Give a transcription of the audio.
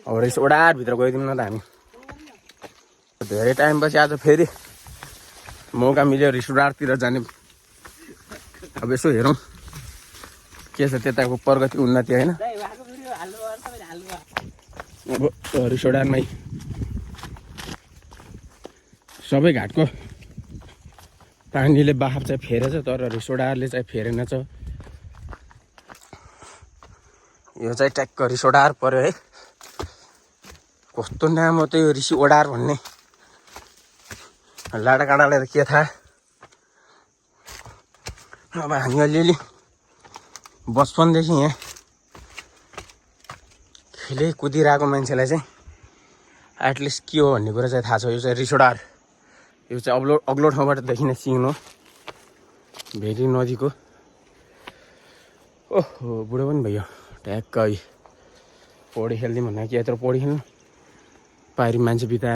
अब रिस ओडारभित्र गइदिउँ न त हामी धेरै टाइमपछि आज फेरि मौका मिल्यो रिस ओडारतिर जाने अब यसो हेरौँ के छ त्यताको प्रगति उन्नति होइन अब रिस ओडारमै सबै घाटको पानीले बहाव चाहिँ फेरेछ तर रिस ओडारले चाहिँ फेरेन छ यो चाहिँ ट्याक्क रिस ओडार पर्यो है कस्तो नाम हो त यो रिस ओडार भन्ने लाडा काँडालाई त के थाहा अब हामी अलिअलि बचपनदेखि यहाँ खेले कुदिरहेको मान्छेलाई चाहिँ एटलिस्ट के हो भन्ने कुरा चाहिँ थाहा छ यो चाहिँ रिस ओडार यो चाहिँ अग्लो ठाउँबाट देखिने सिन हो भेरी नदीको ओहो बुढो पनि भयो ट्याक्कै पौडी खेलिदिउँ भन्दा कि यत्रो पौडी खेल्नु पारी मान्छे बिताएर